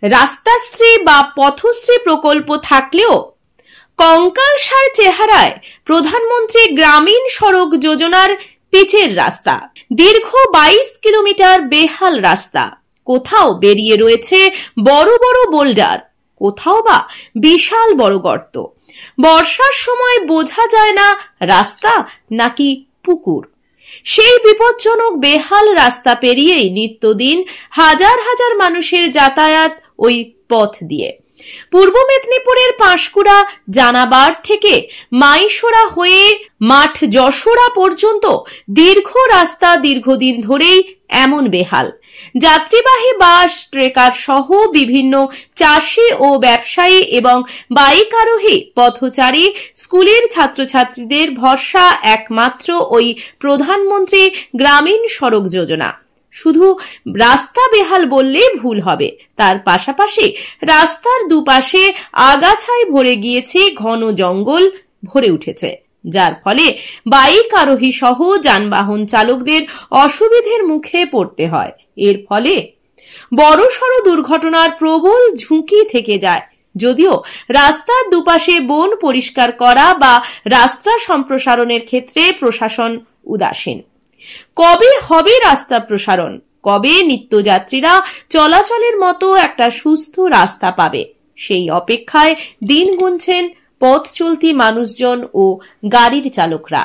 রাস্তাশ্রী বা পথশ্রী প্রকল্প থাকলেও কঙ্কালসার চেহারায় প্রধানমন্ত্রী গ্রামীণ সড়ক যোজনার পিচের রাস্তা, দীর্ঘ 22 কিলোমিটার বেহাল রাস্তা, কোথাও বেরিয়ে রয়েছে বড় বড় বোল্ডার, কোথাও বা বিশাল বড় গর্ত। বর্ষার সময় বোঝা যায় না রাস্তা নাকি পুকুর। সেই বিপজ্জনক বেহাল রাস্তা পেরিয়েই নিত্যদিন হাজার হাজার মানুষের যাতায়াত ওই পথ দিয়ে। পূর্ব মেদিনীপুরের পাঁশকুড়া জানাবার থেকে মাইশোরা হয়ে মাঠ যশোরা পর্যন্ত দীর্ঘ রাস্তা দীর্ঘদিন ধরেই এমন বেহাল। যাত্রীবাহী বাস, ট্রেকার সহ বিভিন্ন চাষি ও ব্যবসায়ী এবং বাইক আরোহী পথচারী, স্কুলের ছাত্রছাত্রীদের ভরসা একমাত্র ওই প্রধানমন্ত্রী গ্রামীণ সড়ক যোজনা। শুধু রাস্তা বেহাল বললে ভুল হবে, তার পাশাপাশি রাস্তার দুপাশে আগাছায় ভরে গিয়েছে, ঘন জঙ্গল ভরে উঠেছে, যার ফলে বাইক আরোহী সহ যানবাহন চালকদের অসুবিধার মুখে পড়তে হয়। এর ফলে বড়সড় দুর্ঘটনার প্রবল ঝুঁকি থেকে যায়। যদিও রাস্তার দুপাশে বন পরিষ্কার করা বা রাস্তা সম্প্রসারণের ক্ষেত্রে প্রশাসন উদাসীন। কবে হবে রাস্তা প্রসারণ? কবে নিত্যযাত্রীরা চলাচলের মতো একটা সুস্থ রাস্তা পাবে? সেই অপেক্ষায় দিন গুনছেন পথ চলতি মানুষজন ও গাড়ির চালকরা।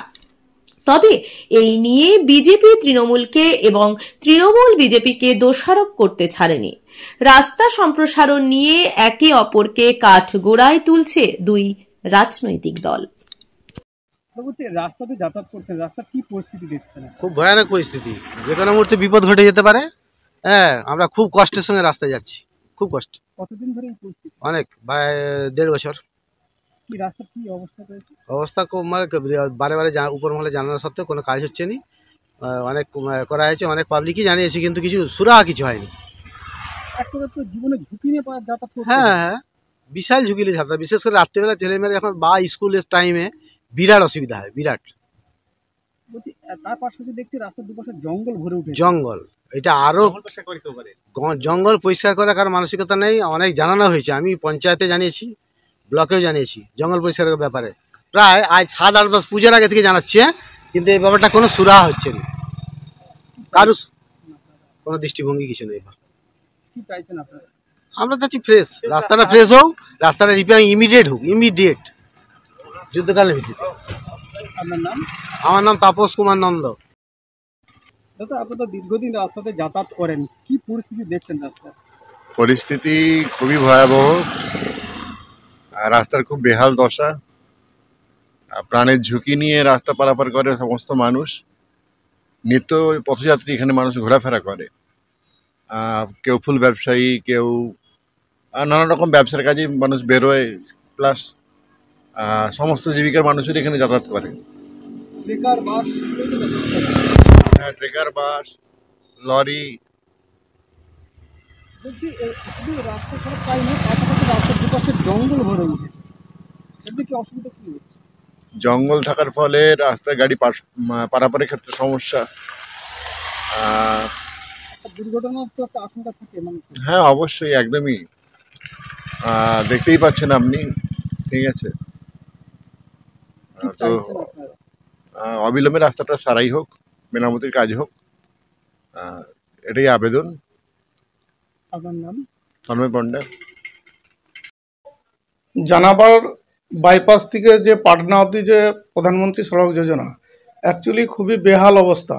তবে এই নিয়ে বিজেপি তৃণমূলকে এবং তৃণমূল বিজেপিকে দোষারোপ করতে ছাড়েনি। রাস্তা সম্প্রসারণ নিয়ে একে অপরকে কাঠগোড়ায় তুলছে দুই রাজনৈতিক দল। রাস্তাতে যাতায়াত করছেন, রাস্তার কি পরিস্থিতি দেখছেন? খুব ভয়ানক পরিস্থিতি, যে কোনো মুহূর্তে বিপদ ঘটে যেতে পারে। হ্যাঁ, আমরা খুব কষ্টের সঙ্গে রাস্তায় যাচ্ছি, খুব কষ্ট। কতদিন ধরে এই পরিস্থিতি? অনেক, প্রায় 1.5 বছর। কি রাস্তার কি অবস্থা রয়েছে? অবস্থা খুব, মানে বারে বারে উপর মহলে জানানো সত্ত্বেও কোনো কাজ হচ্ছে না। অনেক করা হয়েছে, অনেক পাবলিকই জানিয়েছে, কিন্তু কিছু সুরাহা কিছু হয়নি। জীবনে ঝুঁকি নিয়ে যাতায়াত করতে? হ্যাঁ হ্যাঁ, বিশাল ঝুঁকি নিয়ে যাতায়াত, বিশেষ করে রাত্রেবেলা ছেলেমেয়েরা এখন বা স্কুলের টাইমে বিরাট অসুবিধা হয়, বিরাট। তার পাশাপাশি দেখছি রাস্তার দুপাশে জঙ্গল ভরে উঠেছে। জঙ্গল, এটা আরো জঙ্গল পরিষ্কার করার কারণ মানসিকতা নেই। অনেক জানানো হয়েছে, আমি পঞ্চায়েতে জানিয়েছি, ব্লকেও জানিয়েছি জঙ্গল পরিষ্কারের ব্যাপারে। প্রায় আজ 7-8 মাস পুজোর আগে থেকে জানাচ্ছি, কিন্তু এই ব্যাপারটা কোনো সুরাহা হচ্ছে না, কারো কোনো দৃষ্টিভঙ্গি কিছু নেই। কি চাইছেন আপনারা? আমরা চাচ্ছি ফ্রেশ রাস্তাটা, ফ্রেশ হোক, রাস্তাটা রিপেয়ারিং ইমিডিয়েট হোক, ইমিডিয়েট, যুদ্ধকালের ভিত্তিতে। আপনার নাম? আমার নাম তাপস কুমার নন্দ। দাদা, আপনি তো দীর্ঘদিন রাস্তাতে যাতায়াত করেন, কি পরিস্থিতি দেখছেন রাস্তার? পরিস্থিতি খুবই ভয়াবহ, রাস্তার খুব বেহাল দশা। প্রাণের ঝুঁকি নিয়ে রাস্তা পারাপার করে সমস্ত মানুষ, নিত্য পথযাত্রী এখানে মানুষ ঘোরাফেরা করে। কেউ ফুল ব্যবসায়ী, কেউ নানা রকম ব্যবসার কাজে মানুষ বেরোয়, প্লাস সমস্ত জীবিকার মানুষের এখানে যাতায়াত করে। ট্রেকার, বাস, লরি। বলছি, শুধু রাস্তা খারাপ তাই নয়, পাশাপাশি রাস্তার দুপাশে জঙ্গল ভরে উঠেছে, এতে কি অসুবিধা কি হচ্ছে? জঙ্গল থাকার ফলে রাস্তায় গাড়ি পারাপারের ক্ষেত্রে সমস্যা। দুর্ঘটনার তো একটা আশঙ্কা থাকে। হ্যাঁ, অবশ্যই, একদমই। দেখতেই পাচ্ছেন আপনি, ঠিক আছে। তো অবিলম্বে রাস্তাটা সারাই হোক, মেরামতির কাজ হোক, এটাই আবেদন। আপনার নাম? তন্ময় পণ্ডা। জানাবার বাইপাস থেকে যে পাটনা অবধি যে প্রধানমন্ত্রী সড়ক যোজনা, অ্যাকচুয়ালি খুবই বেহাল অবস্থা।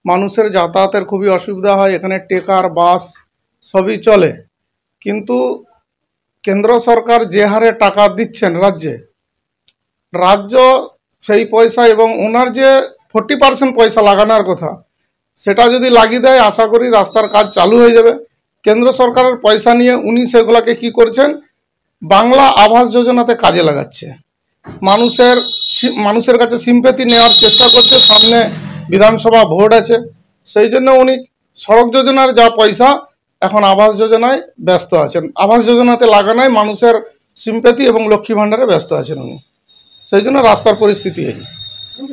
মানুষের যাতায়াতের খুবই অসুবিধা হয়। এখানে ট্রেকার, বাস সবই চলে, কিন্তু কেন্দ্র সরকার যে হারে টাকা দিচ্ছেন রাজ্য সেই পয়সা এবং ওনার যে 40% পয়সা লাগানোর কথা, সেটা যদি লাগিয়ে দেয়, আশা করি রাস্তার কাজ চালু হয়ে যাবে। কেন্দ্র সরকারের পয়সা নিয়ে উনি সেগুলোকে কি করছেন, বাংলা আবাস যোজনাতে কাজে লাগাচ্ছে। মানুষের কাছে সিম্প্যাথি নেওয়ার চেষ্টা করছে। সামনে বিধানসভা ভোট আছে, সেই জন্য উনি সড়ক যোজনার যা পয়সা এখন আবাস যোজনায় ব্যস্ত আছেন। আবাস যোজনাতে লাগানোয় মানুষের সিম্প্যাথি এবং লক্ষ্মী ভাণ্ডারে ব্যস্ত আছেন উনি, সেই জন্য রাস্তার পরিস্থিতি এই।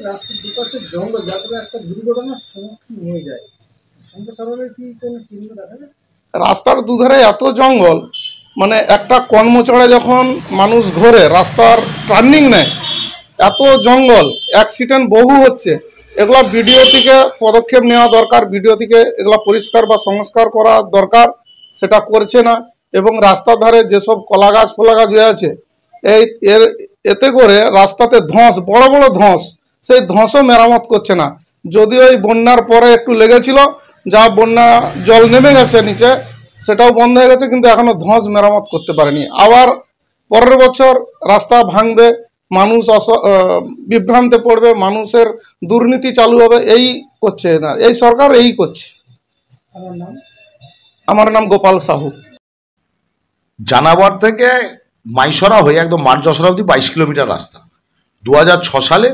রাস্তার দুপাশে জঙ্গল, যার ফলে একটা দুর্ঘটনার সম্মুখীন হয়ে যায়, সম্প্রসারণের কি কোনো চিহ্ন দেখা যায়? রাস্তার দুধারে এত জঙ্গল, মানে একটা কর্মচড়ে যখন মানুষ ঘোরে রাস্তার টার্নিং নেয়, এত জঙ্গল, অ্যাক্সিডেন্ট বহু হচ্ছে। এগুলা ভিডিও থেকে পদক্ষেপ নেওয়া দরকার, ভিডিও থেকে এগুলা পরিষ্কার বা সংস্কার করা দরকার, সেটা করছে না। এবং রাস্তার ধারে যেসব কলা গাছ ফলা গাছ হয়ে আছে, এতে করে রাস্তাতে ধস, বড় বড় ধস, সেই ধসও মেরামত করছে না। যদিও এই বন্যার পরে একটু লেগেছিল, যা বন্যা জল নেমে গেছে নিচে, সেটাও বন্ধ হয়ে গেছে, কিন্তু এখনো ধস মেরামত করতে পারেনি। আবার পরের বছর রাস্তা ভাঙবে, মানুষ বিভ্রান্তে পড়বে, মানুষের দুর্নীতি চালু হবে। এই করছে না, এই সরকার এই করছে। আমার নাম গোপাল সাহু। জানাবার থেকে মাইসরা হয়ে একদম মাঠ যশোর অবধি 22 কিলোমিটার রাস্তা। 2006 সালে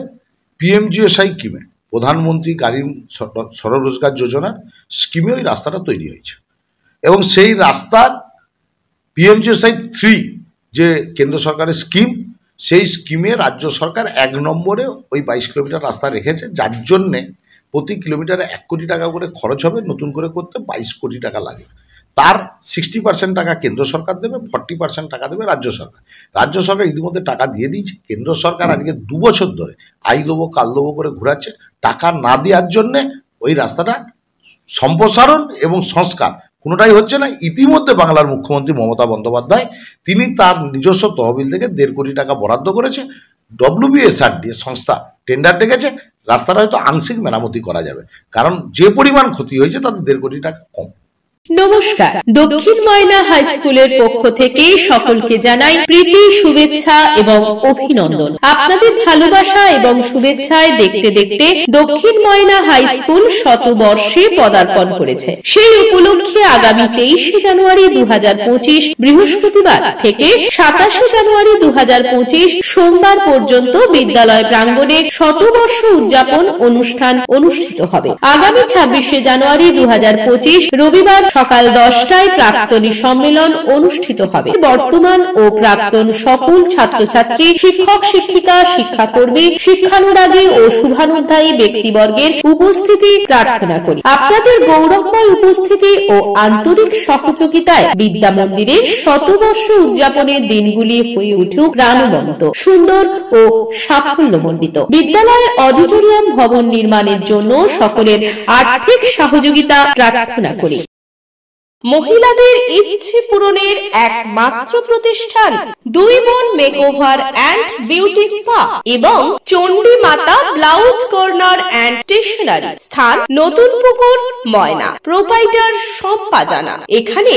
পিএমজিএসআই স্কিমে, প্রধানমন্ত্রী গ্রামীণ সড়ক রোজগার যোজনা স্কিমে ওই রাস্তাটা তৈরি হয়েছে। এবং সেই রাস্তার পিএমজিএসআই 3 যে কেন্দ্র সরকারের স্কিম, সেই স্কিমে রাজ্য সরকার 1 নম্বরে ওই 22 কিলোমিটার রাস্তা রেখেছে, যার জন্যে প্রতি কিলোমিটারে 1 কোটি টাকা করে খরচ হবে। নতুন করে করতে 22 কোটি টাকা লাগে। তার 60% টাকা কেন্দ্র সরকার দেবে, 40% টাকা দেবে রাজ্য সরকার। রাজ্য সরকার ইতিমধ্যে টাকা দিয়ে দিয়েছে। কেন্দ্র সরকার আজকে 2 বছর ধরে আই দেবো কাল দেবো করে ঘোরাচ্ছে। টাকা না দেওয়ার জন্যে ওই রাস্তাটা সম্প্রসারণ এবং সংস্কার কোনোটাই হচ্ছে না। ইতিমধ্যে বাংলার মুখ্যমন্ত্রী মমতা বন্দ্যোপাধ্যায় তিনি তার নিজস্ব তহবিল থেকে 1.5 কোটি টাকা বরাদ্দ করেছে। WBSRD সংস্থা টেন্ডার ডেকেছে। রাস্তাটা হয়তো আংশিক মেরামতি করা যাবে, কারণ যে পরিমাণ ক্ষতি হয়েছে তাতে 1.5 কোটি টাকা কম। নমস্কার, দক্ষিণ ময়না হাই স্কুলের পক্ষ থেকে সকলকে জানাই প্রীতি, শুভেচ্ছা এবং অভিনন্দন। আপনাদের ভালোবাসা এবং শুভেচ্ছায় দেখতে দেখতে দক্ষিণ ময়না হাই স্কুল শতবর্ষে পদার্পণ করেছে। সেই উপলক্ষে আগামী 23 জানুয়ারি 2025 বৃহস্পতিবার থেকে 27 জানুয়ারি 2025 সোমবার পর্যন্ত বিদ্যালয় প্রাঙ্গণে শতবর্ষ উদযাপন অনুষ্ঠান অনুষ্ঠিত হবে। আগামী 26 জানুয়ারি 2025 রবিবার সকাল 10টায় প্রাক্তনী সম্মেলন অনুষ্ঠিত হবে। বর্তমান ও প্রাক্তন সকল ছাত্রছাত্রী, শিক্ষক শিক্ষিকা, শিক্ষাকর্মী, শিক্ষানুরাগী ও শুভানুধ্যায়ী ব্যক্তিবর্গের উপস্থিতি প্রার্থনা করি। আপনাদের গৌরবময় উপস্থিতি ও আন্তরিক সহযোগিতায় বিদ্যা মন্দিরের শতবর্ষ উদযাপনের দিনগুলি হয়ে উঠুক প্রাণবন্ত, সুন্দর ও সাফল্যমণ্ডিত। বিদ্যালয়ের অডিটোরিয়াম ভবন নির্মাণের জন্য সকলের আর্থিক সহযোগিতা প্রার্থনা করি। মহিলাদের ইচ্ছে পূরণের একমাত্র প্রতিষ্ঠান 2 বোন মেকওভার অ্যান্ড বিউটি স্পা এবং চণ্ডী মাতা ব্লাউজ কর্নার অ্যান্ড স্টেশনারি। স্থান নতুন পুকুর, ময়না। প্রোপাইটার শম্পা জানা। এখানে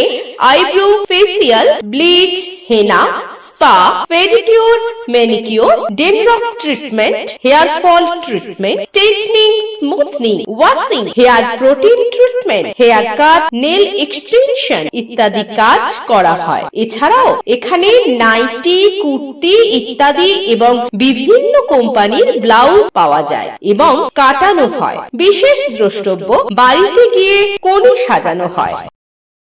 eyebrow, facial, bleach, henna, spa, pedicure, manicure, dandruff treatment, hair fall treatment, straightening, smoothening, washing, hair protein treatment, hair cut, nail extension ইত্যাদি কাজ করা হয়। এছাড়াও এখানে নাইটি, কুর্তি ইত্যাদি এবং বিভিন্ন কোম্পানির ব্লাউজ পাওয়া যায় এবং কাটানো হয়। বিশেষ দ্রষ্টব্য, বাড়িতে গিয়ে কনে সাজানো হয়।